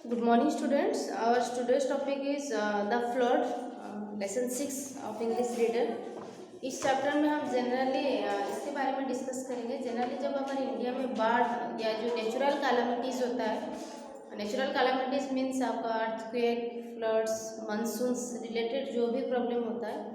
Good morning, students. Our today's topic is the flood, lesson 6 of English reader. इस chapter में हम generally इसके बारे में डिस्कस करेंगे। जनरली जब हमारे इंडिया में बाढ़ या जो नेचुरल कैलामिटीज़ होता है, नेचुरल कैलामिटीज़ मीन्स आपका अर्थक्वेक, फ्लड्स, मानसून्स रिलेटेड जो भी प्रॉब्लम होता है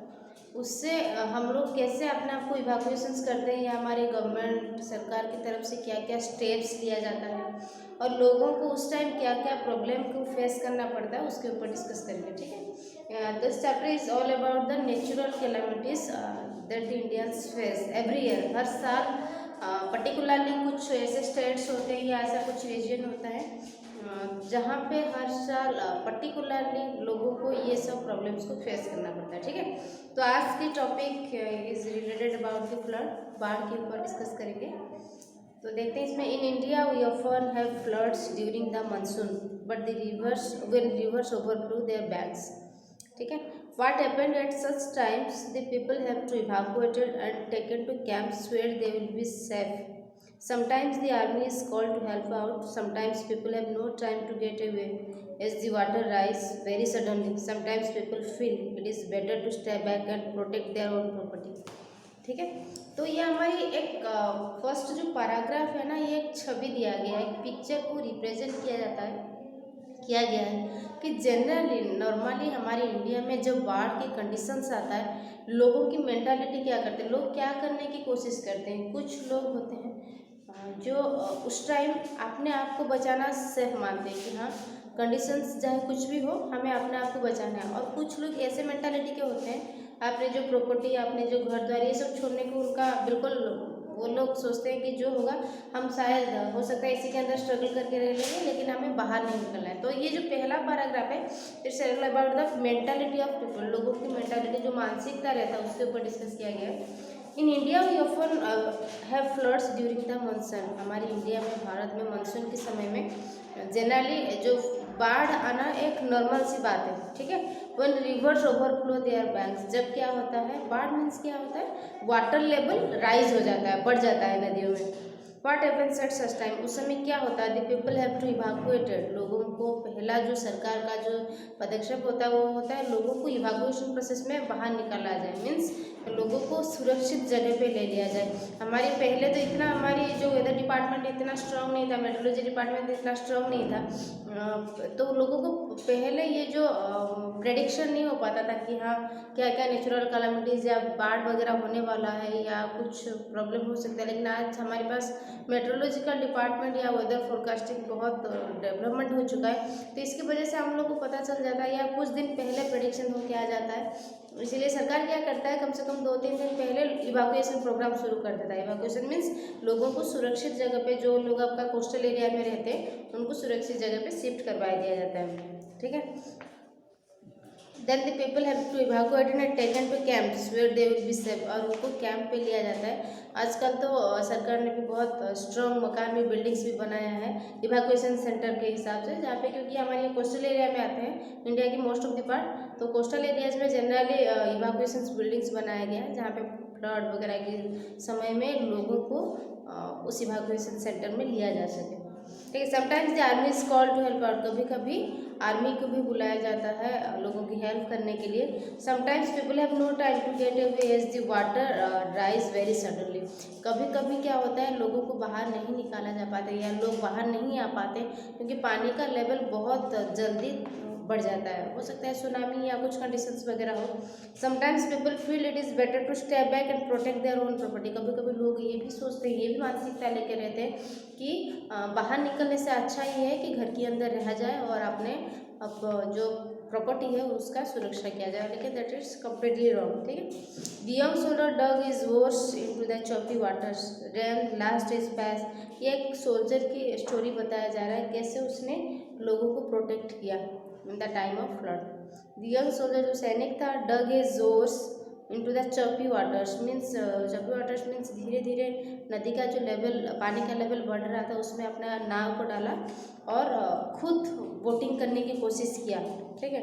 उससे हम लोग कैसे अपने आप को इवैक्यूएशंस करते हैं या हमारे गवर्नमेंट सरकार की तरफ से क्या क्या स्टेप्स लिया जाता है और लोगों को उस टाइम क्या क्या प्रॉब्लम को फेस करना पड़ता है उसके ऊपर डिस्कस करेंगे। ठीक है, this chapter is all about the natural calamities that the Indians face every year. हर साल पर्टिकुलरली कुछ ऐसे स्टेट्स होते हैं या ऐसा कुछ रीजन होता है जहाँ पे हर साल पर्टिकुलरली लोगों को ये सब प्रॉब्लम्स को फेस करना पड़ता है। ठीक है, तो आज की topic is related about the flood, बाढ़ के ऊपर डिस्कस करेंगे। तो देखते हैं इसमें। In India we often have floods during the monsoon but the rivers when rivers overflow their banks. ठीक है, what happened at such times the people have to evacuated and taken to camps where they will be safe. Sometimes the army is called to help out. Sometimes people have no time to get away as the water rise very suddenly. Sometimes people feel it is better to stay back and protect their own property. ठीक है, तो ये हमारी एक first जो paragraph है ना, ये एक छवि दिया गया है, एक पिक्चर को रिप्रेजेंट किया गया है कि जनरली नॉर्मली हमारे इंडिया में जब बाढ़ की कंडीशंस आता है लोगों की मेंटालिटी क्या करते हैं, लोग क्या करने की कोशिश करते हैं। कुछ लोग होते हैं जो उस टाइम अपने आप को बचाना सेफ मानते हैं कि हाँ कंडीशंस चाहे कुछ भी हो हमें अपने आप को बचाना है। और कुछ लोग ऐसे मेंटालिटी के होते हैं अपने जो प्रॉपर्टी, अपने जो घर द्वार ये सब छोड़ने को उनका बिल्कुल, वो लोग सोचते हैं कि जो होगा हम शायद हो सकता है इसी के अंदर स्ट्रगल करके रह लेंगे लेकिन हमें बाहर नहीं निकलना है। तो ये जो पहला पैराग्राफ है it's about the mentality of people, लोगों की मेंटालिटी जो मानसिकता रहता है उसके ऊपर डिस्कस किया गया है। In India we often have floods during the monsoon. हमारे इंडिया में, भारत में मानसून के समय में जनरली जो बाढ़ आना एक नॉर्मल सी बात है। ठीक है, when rivers overflow their banks, जब क्या होता है बाढ़ मीन्स क्या होता है, वाटर लेवल राइज हो जाता है, बढ़ जाता है नदियों में। What happens at such time, उस समय क्या होता है, the people have to evacuated, लोगों को पहला जो सरकार का जो पदक्षेप होता है वो होता है लोगों को इवैक्यूएशन प्रोसेस में बाहर निकाला जाए, मीन्स लोगों को सुरक्षित जगह पे ले लिया जाए। हमारे पहले तो इतना, हमारी जो वेदर डिपार्टमेंट इतना स्ट्रांग नहीं था, मेट्रोलॉजी डिपार्टमेंट इतना स्ट्रांग नहीं था, तो लोगों को पहले ये जो प्रेडिक्शन नहीं हो पाता था कि हाँ क्या क्या नेचुरल कैलामिटीज़ या बाढ़ वगैरह होने वाला है या कुछ प्रॉब्लम हो सकता है। लेकिन आज हमारे पास मेट्रोलॉजिकल डिपार्टमेंट या वेदर फोरकास्टिंग बहुत डेवलपमेंट हो चुका है, तो इसकी वजह से हम लोग को पता चल जाता है या कुछ दिन पहले प्रेडिक्शन हो के आ जाता है। इसीलिए सरकार क्या करता है, कम से कम 2-3 दिन पहले इवैक्यूएशन प्रोग्राम शुरू कर देता है। इवैक्यूएशन मीन्स लोगों को सुरक्षित जगह पे, जो लोग आपका कोस्टल एरिया में रहते हैं उनको सुरक्षित जगह पे शिफ्ट करवा दिया जाता है। ठीक है, then the people have to evacuated and taken to camps where they will be safe, और उनको कैंप पे लिया जाता है। आजकल तो सरकार ने भी बहुत स्ट्रॉन्ग मकान में बिल्डिंग्स भी बनाया है इवैक्यूएशन सेंटर के हिसाब से, जहाँ पे क्योंकि हमारे कोस्टल एरिया में आते हैं इंडिया की मोस्ट ऑफ द पार्ट, तो कोस्टल एरियाज में जनरली इवैक्यूएशन बिल्डिंग्स बनाया गया है जहाँ पे फ्लड वगैरह के समय में लोगों को उस इवैक्यूएशन सेंटर में लिया जा सके। ठीक है, sometimes the army is called to help out, कभी कभी आर्मी को भी बुलाया जाता है लोगों की हेल्प करने के लिए। Sometimes people have no time to get away as the water rise very suddenly, कभी कभी क्या होता है लोगों को बाहर नहीं निकाला जा पाता या लोग बाहर नहीं आ पाते क्योंकि पानी का लेवल बहुत जल्दी बढ़ जाता है, हो सकता है सुनामी या कुछ कंडीशंस वगैरह हो। Sometimes people feel it is better to stay back and protect their own property, कभी कभी लोग ये भी सोचते हैं, ये भी मानसिकता लेके रहते हैं कि बाहर निकलने से अच्छा ही है कि घर के अंदर रह जाए और अपने जो प्रॉपर्टी है उसका सुरक्षा किया जाए, लेकिन दैट इज कम्प्लीटली रॉन्ग। ठीक है, the young soldier dug his oars into the choppy waters then lost his pass, ये एक सोल्जर की स्टोरी बताया जा रहा है कैसे उसने लोगों को प्रोटेक्ट किया in the time of flood. The young soldier जो सैनिक था dug his oars into the choppy waters means, choppy waters means धीरे धीरे नदी का जो लेवल, पानी का लेवल बढ़ रहा था उसमें अपना नाव को डाला और खुद बोटिंग करने की कोशिश किया। ठीक है,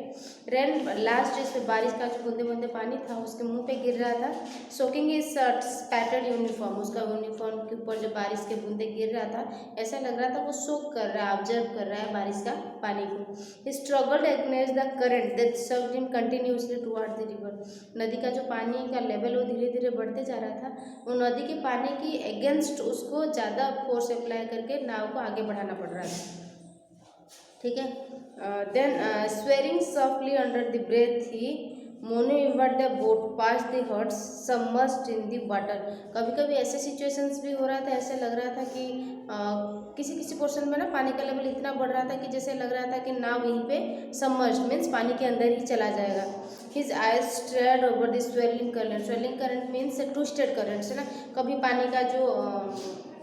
रेन लास्ट इस बारिश का जो बूंदे बूंदे पानी था उसके मुंह पे गिर रहा था, सोकिंग इज स्पैटर्ड यूनिफॉर्म, उसका यूनिफॉर्म के ऊपर जो बारिश के बूंदे गिर रहा था ऐसा लग रहा था वो सोक कर रहा है, ऑब्जर्व कर रहा है बारिश का पानी को। He struggled against the current that served him continuously toward the river. नदी का जो पानी का लेवल वो धीरे धीरे बढ़ते जा रहा था, वो नदी के पानी की अगेंस्ट उसको ज़्यादा फोर्स अप्लाई करके नाव को आगे बढ़ाना पड़ रहा था। ठीक है, then swearing softly under the breath he maneuvered the boat past the huts submerged in the water। कभी कभी ऐसे सिचुएशंस भी हो रहा था, ऐसे लग रहा था कि किसी किसी पोर्शन में ना पानी का लेवल इतना बढ़ रहा था कि जैसे लग रहा था कि नाव यहीं पे सबमर्ज्ड मीन्स पानी के अंदर ही चला जाएगा। His eyes strayed over the swelling current. Swelling current means twisted current है ना, कभी पानी का जो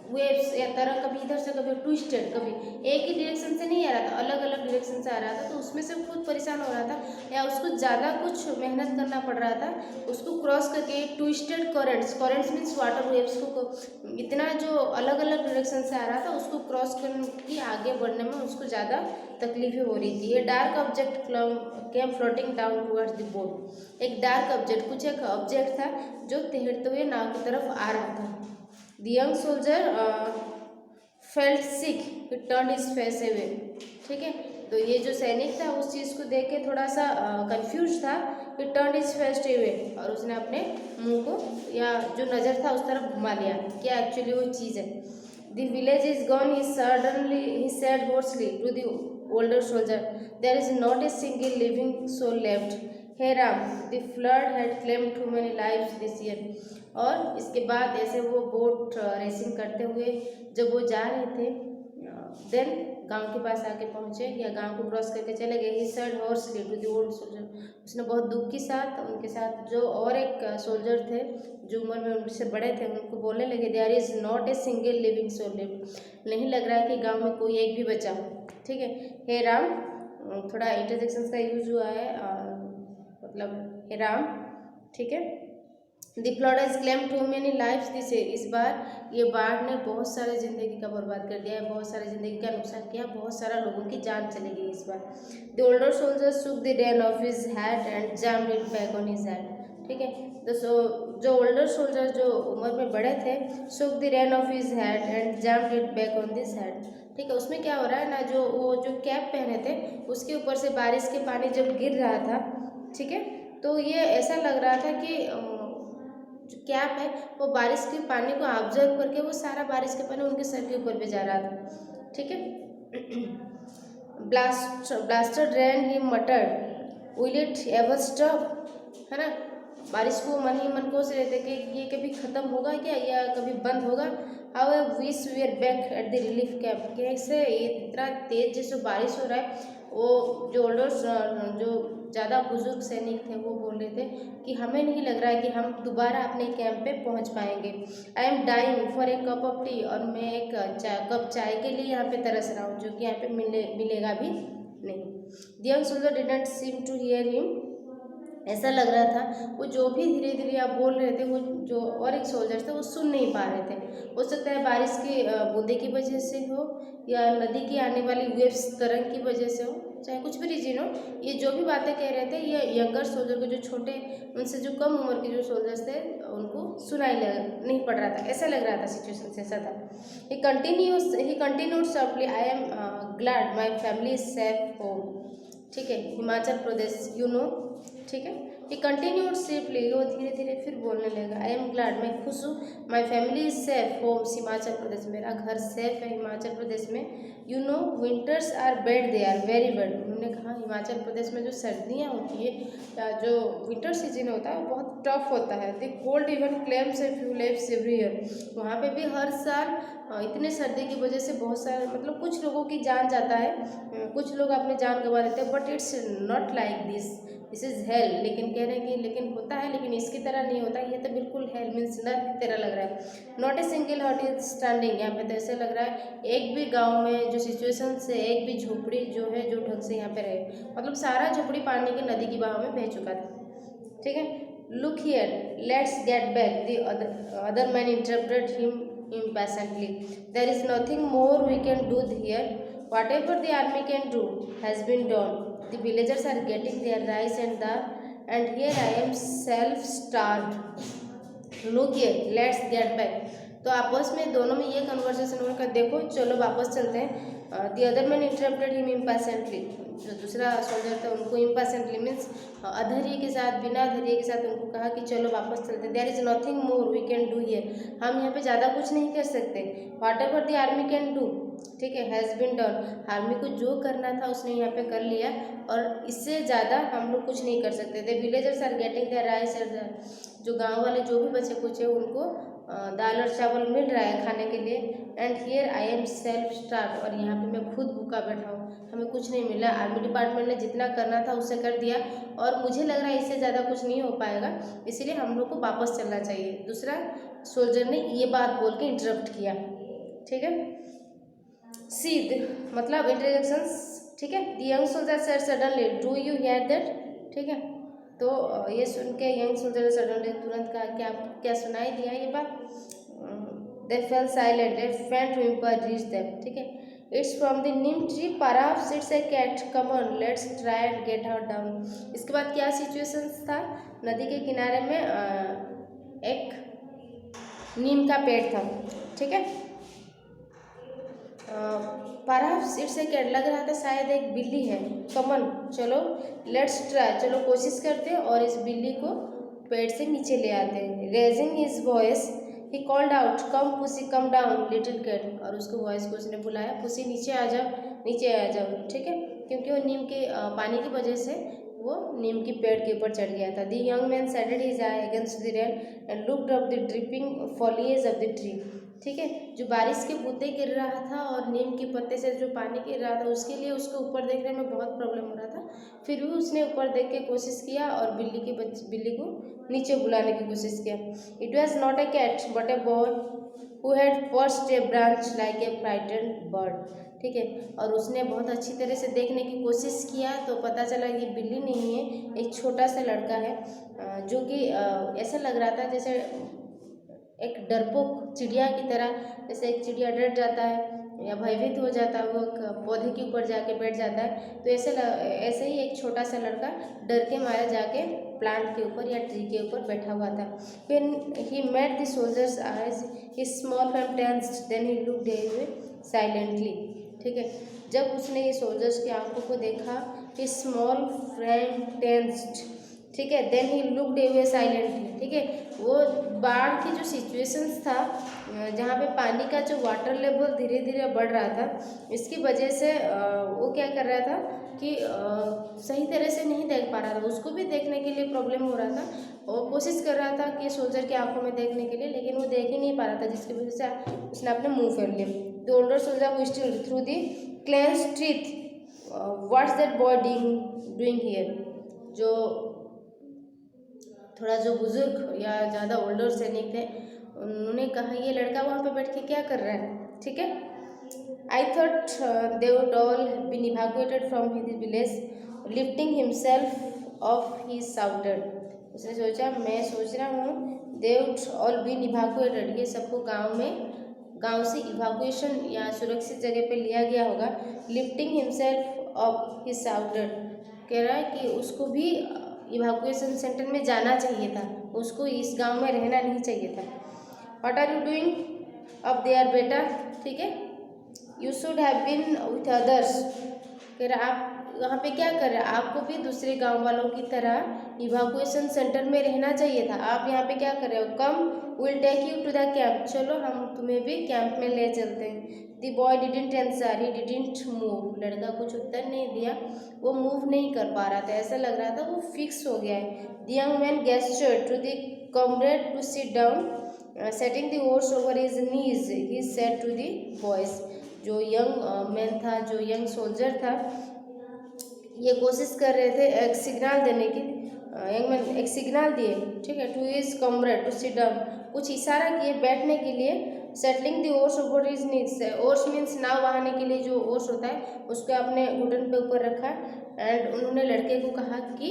वेव्स या तरंग कभी इधर से कभी ट्विस्टेड, कभी एक ही डायरेक्शन से नहीं आ रहा था, अलग अलग डायरेक्शन से आ रहा था, तो उसमें से खुद परेशान हो रहा था या उसको ज़्यादा कुछ मेहनत करना पड़ रहा था उसको क्रॉस करके। Twisted currents means water waves को इतना जो अलग अलग डायरेक्शन से आ रहा था उसको क्रॉस करके आगे बढ़ने में उसको ज़्यादा तकलीफें हो रही थी। ये dark object came floating down towards the boat. एक डार्क ऑब्जेक्ट, कुछ एक ऑब्जेक्ट था जो तैरते हुए नाव की तरफ आ रहा था। The young soldier felt sick. He turned his face away। ठीक है, तो ये जो सैनिक था उस चीज़ को देख के थोड़ा सा कंफ्यूज था। He turned his face away और उसने अपने मुंह को या जो नज़र था उस तरफ घुमा लिया, क्या एक्चुअली वो चीज़ है। The village is gone, he said hoarsely to the older soldier। There is not a single living soul left। Hey Ram, the flood had claimed too many lives this year। और इसके बाद ऐसे वो boat racing करते हुए जब वो जा रहे थे, देन गांव के पास आके पहुँचे या गांव को क्रॉस करके चले गए। He said hoarsely to the old soldier. उसने बहुत दुख के साथ उनके साथ जो और एक सोल्जर थे जो उम्र में उनसे बड़े थे उनको बोलने लगे, there is not a single living soul lived. नहीं लग रहा है कि गाँव में कोई एक भी बचा हो। ठीक है, हे राम, थोड़ा इंटरजेक्शंस का यूज हुआ है, मतलब हे राम। ठीक है, the flood has claimed too many lives this year. इस बार ये बाढ़ ने बहुत सारे ज़िंदगी का बर्बाद कर दिया है, बहुत सारे ज़िंदगी का नुकसान किया, बहुत सारा लोगों की जान चली गई इस बार। द ओल्डर सोल्जर सुक the rain of his hat and jammed it back on his had. ठीक है, तो जो ओल्डर सोल्जर जो उम्र में बड़े थे, सुक the rain of his hat and jammed it back on this had. ठीक है, उसमें क्या हो रहा है ना, जो वो जो कैप पहने थे उसके ऊपर से बारिश के पानी जब गिर रहा था, ठीक है, तो ये ऐसा लग रहा था कि जो कैप है वो बारिश के पानी को ऑब्जर्व करके वो सारा बारिश के पानी उनके सर के ऊपर भी जा रहा था। ठीक है, blasted rain he मटर्ड, will it ever stop, है ना। बारिश को मन ही मन कोस रहे थे कि ये कभी ख़त्म होगा क्या या कभी बंद होगा। How I wish we are back at the relief camp. कैसे ये इतना तेज जैसे बारिश हो रहा है, वो जो ओल्डर जो ज़्यादा बुजुर्ग सैनिक थे वो बोल रहे थे कि हमें नहीं लग रहा है कि हम दोबारा अपने कैंप पे पहुंच पाएंगे। I am dying for a cup of tea, और मैं एक कप चाय के लिए यहाँ पे तरस रहा हूँ, जो कि यहाँ पे मिलेगा भी नहीं। The young soldier didn't seem to hear him. ऐसा लग रहा था वो जो भी धीरे धीरे आप बोल रहे थे वो जो और एक सोल्जर्स थे वो सुन नहीं पा रहे थे। हो सकता है बारिश की बूंदे की वजह से हो या नदी की आने वाली वेव्स तरंग की वजह से हो, चाहे कुछ भी रीजन हो, ये जो भी बातें कह रहे थे ये यंगर सोल्जर को, जो छोटे उनसे जो कम उम्र के जो सोल्जर्स थे उनको सुनाई नहीं पड़ रहा था, ऐसा लग रहा था, सिचुएशन ऐसा था। ही continued softly, I am glad my family is safe home. ठीक है, हिमाचल प्रदेश, यू नो। ठीक है, ही कंटिन्यूड सेफली, वो धीरे धीरे फिर बोलने लगा, आई एम ग्लैड, मैं खुश हूँ, my family is safe home, Himachal Pradesh, मेरा घर सेफ है हिमाचल प्रदेश में। You know winters are bad, they are very bad. उन्होंने कहा हिमाचल प्रदेश में जो सर्दियाँ होती है या जो विंटर सीजन होता है वो बहुत टफ होता है। The cold even claims a few lives every year. वहाँ पे भी हर साल इतने सर्दी की वजह से बहुत सारे, मतलब कुछ लोगों की जान जाता है, कुछ लोग अपनी जान गंवा देते हैं, but it's not like this is hello. लेकिन कह रहे हैं कि लेकिन होता है, लेकिन इसकी तरह नहीं होता, ये तो बिल्कुल हेल मीन्स नर्क की तरह लग रहा है। नॉट ए सिंगल हट इज स्टैंडिंग, यहाँ पे तो ऐसे लग रहा है एक भी गांव में जो सिचुएशन से एक भी झोपड़ी जो है जो ढंग से यहाँ पे रहे, मतलब सारा झोपड़ी पानी की नदी की बहाव में बह चुका था। ठीक है, look here, let's get back, the other man interrupted him impatiently, there is nothing more we can do here, whatever the army can do has been done, the villagers are getting their rice and here I am self starved, look here, let's get back। तो आपस में दोनों में ये conversation होकर देखो चलो वापस चलते हैं। The other man interrupted him impatiently, जो दूसरा सोल्जर था उनको इम्पैशेंटली मीन्स अधैर्य के साथ, बिना धैर्य के साथ उनको कहा कि चलो वापस चलते हैं। There is nothing more we can do here, हम यहाँ पे ज़्यादा कुछ नहीं कर सकते। Whatever the army can do, ठीक है, हैज़ बीन डन, आर्मी को जो करना था उसने यहाँ पे कर लिया और इससे ज़्यादा हम लोग कुछ नहीं कर सकते थे। Villagers are getting their rice, जो गांव वाले जो भी बच्चे कुछ है उनको दाल और चावल मिल रहा है खाने के लिए। And here I am self starve, और यहाँ पे मैं खुद भूखा बैठा हूँ, हमें कुछ नहीं मिला। आर्मी डिपार्टमेंट ने जितना करना था उससे कर दिया और मुझे लग रहा है इससे ज़्यादा कुछ नहीं हो पाएगा, इसीलिए हम लोग को वापस चलना चाहिए। दूसरा सोल्जर ने ये बात बोल के इंटरप्ट किया, ठीक है। सीध मतलब इंटरजेक्शंस, ठीक है। The young soldier said suddenly do you here that, ठीक है। तो ये सुन के यंग सोल्जर ने सडनली तुरंत कहा कि आपको क्या सुनाई दिया ये बात। दे फेल साइलेंट, ए फेंट व्हिम्पर रीच्ड देम, ठीक है। It's from the neem tree, perhaps it's a cat, come on let's try and get her down. इसके बाद क्या सिचुएशन था, नदी के किनारे में एक नीम का पेड़ था, ठीक है। परहैप्स इट्स ए कैट, लग रहा था शायद एक बिल्ली है। कमन चलो, लेट्स ट्राई, चलो कोशिश करते हैं और इस बिल्ली को पेड़ से नीचे ले आते हैं। Raising his voice he called out come pussy come down little cat, और उसको वॉइस को उसने बुलाया, पुसी नीचे आ जाओ, नीचे आ जाओ, ठीक है। क्योंकि वो नीम के पानी की वजह से वो नीम की पेड़ के ऊपर चढ़ गया था। The young man settled his I against the rain and looked up the dripping foliage of the tree, ठीक है। जो बारिश के बूंदे गिर रहा था और नीम के पत्ते से जो पानी गिर रहा था उसके लिए उसको ऊपर देखने में बहुत प्रॉब्लम हो रहा था। फिर भी उसने ऊपर देख के कोशिश किया और बिल्ली को नीचे बुलाने की कोशिश किया। It was not a cat but a boy who had perched a branch like a frightened bird, ठीक है। और उसने बहुत अच्छी तरह से देखने की कोशिश किया तो पता चला ये बिल्ली नहीं है, एक छोटा सा लड़का है जो कि ऐसा लग रहा था जैसे एक डरपोक चिड़िया की तरह, जैसे एक चिड़िया डर जाता है या भयभीत हो जाता है, वो पौधे के ऊपर जाके बैठ जाता है, तो ऐसे ही एक छोटा सा लड़का डर के मारे जाके प्लांट के ऊपर या ट्री के ऊपर बैठा हुआ था। When he met the soldier's eyes, his small frame tensed, then he looked away silently, ठीक है। जब उसने ये सोल्जर्स की आंखों को देखा, his small frame tensed, ठीक है, then he looked away silently, ठीक है। वो बाढ़ की जो सिचुएशंस था जहाँ पे पानी का जो वाटर लेवल धीरे धीरे बढ़ रहा था, इसकी वजह से वो क्या कर रहा था कि सही तरह से नहीं देख पा रहा था, उसको भी देखने के लिए प्रॉब्लम हो रहा था। और कोशिश कर रहा था कि सोल्जर की आंखों में देखने के लिए, लेकिन वो देख ही नहीं पा रहा था, जिसकी वजह से उसने अपने मुंह फेर लिया। The older soldier who still through the cleansed teeth, what's that boy doing here, जो थोड़ा जो बुजुर्ग या ज़्यादा ओल्डर सैनिक थे उन्होंने कहा ये लड़का वहाँ पे बैठ के क्या कर रहा है, ठीक है। I thought they would all been evacuated from his village, lifting himself off he shouted, उसने सोचा, मैं सोच रहा हूँ they would all been evacuated, ये सबको गांव से इवैक्यूएशन या सुरक्षित जगह पे लिया गया होगा। Lifting himself off he shouted, कह रहा है कि उसको भी इवैक्यूएशन सेंटर में जाना चाहिए था, उसको इस गांव में रहना नहीं चाहिए था। What are you doing up there बेटा, ठीक है, you should have been with others, कह रहा आप वहाँ पे क्या कर रहे हैं, आपको भी दूसरे गांव वालों की तरह इवैक्यूएशन सेंटर में रहना चाहिए था, आप यहाँ पे क्या कर रहे हो। Come will take you to the camp, चलो हम तुम्हें भी कैंप में ले चलते हैं। The boy didn't answer, he didn't move, लड़का कुछ उत्तर नहीं दिया, वो मूव नहीं कर पा रहा था, ऐसा लग रहा था वो फिक्स हो गया है। The young man gestured to the comrade to sit down, setting the oars over his knees, he said to the boys, जो यंग मैन था, जो यंग सोल्जर था, ये कोशिश कर रहे थे एक सिग्नल देने की, यंग मैन एक सिग्नल दिए, ठीक है, to his comrade to sit down, कुछ इशारा किए बैठने के लिए। Settling the oars over his knees, oars means नाव बहाने के लिए जो ओर्स होता है उसको अपने घुटन पे ऊपर रखा। एंड उन्होंने लड़के को कहा कि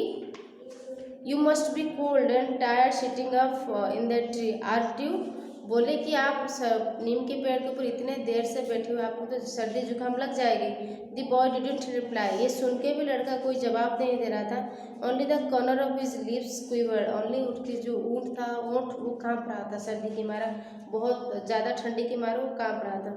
you must be cold and tired sitting up in that tree, art you बोले कि आप नीम के पेड़ के ऊपर इतने देर से बैठे हुए, आपको तो सर्दी जुकाम लग जाएगी। द बॉय डिडंट रिप्लाई, ये सुन के भी लड़का कोई जवाब नहीं दे रहा था। Only the corner of his lips quivered, only उसकी जो ऊँट था, ऊँट वो काँप रहा था सर्दी की मारा, बहुत ज़्यादा ठंडी के मारे वो काँप रहा था।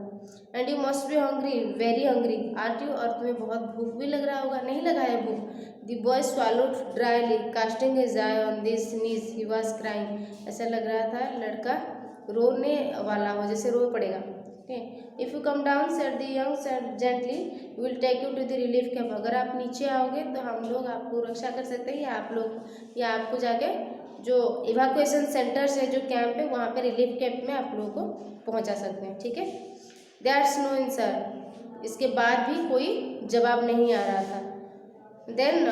And you must be hungry, very hungry art you, और तुम्हें बहुत भूख भी लग रहा होगा, नहीं लगा है भूख। The boy swallowed dryly, casting his eye on his knees, he was crying, ऐसा लग रहा था लड़का रोने वाला हो, जैसे रो पड़ेगा। If you come down said the young said gently, will take you to the relief camp, अगर आप नीचे आओगे तो हम लोग आपको रक्षा कर सकते हैं, या आपको जाके जो इवाकुएशन सेंटर्स है, जो कैंप है, वहाँ पे रिलीफ कैंप में आप लोगों को पहुँचा सकते हैं। ठीक है, दैट्स नो आंसर, इसके बाद भी कोई जवाब नहीं आ रहा था। Then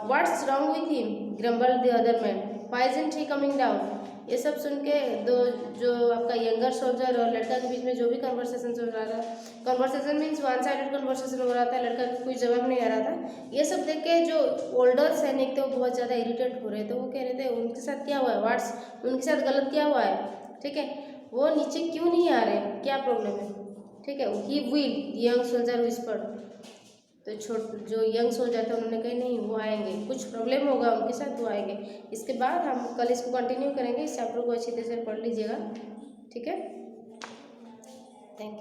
what's wrong with him, grumbled the other man, why isn't he coming down. ये सब सुन के दो जो आपका यंगर सोल्जर और लड़का के बीच में जो भी कन्वर्सेशन चल रहा था, conversation means one sided conversation हो रहा था, लड़का को कोई जवाब नहीं आ रहा था। ये सब देख के जो ओल्डर सैनिक थे वो बहुत ज़्यादा इरिटेट हो रहे थे। वो कह रहे थे उनके साथ क्या हुआ है, वाट्स उनके साथ गलत क्या हुआ है, ठीक है, वो नीचे क्यों नहीं आ रहे, क्या प्रॉब्लम है, ठीक है। He will, young soldier whispered, तो जो यंग सोल्जर थे उन्होंने कहा नहीं वो आएंगे, कुछ प्रॉब्लम होगा उनके साथ, वो आएंगे। इसके बाद हम कल इसको कंटिन्यू करेंगे, इस चैप्टर को अच्छी तरह से पढ़ लीजिएगा, ठीक है। Thank you.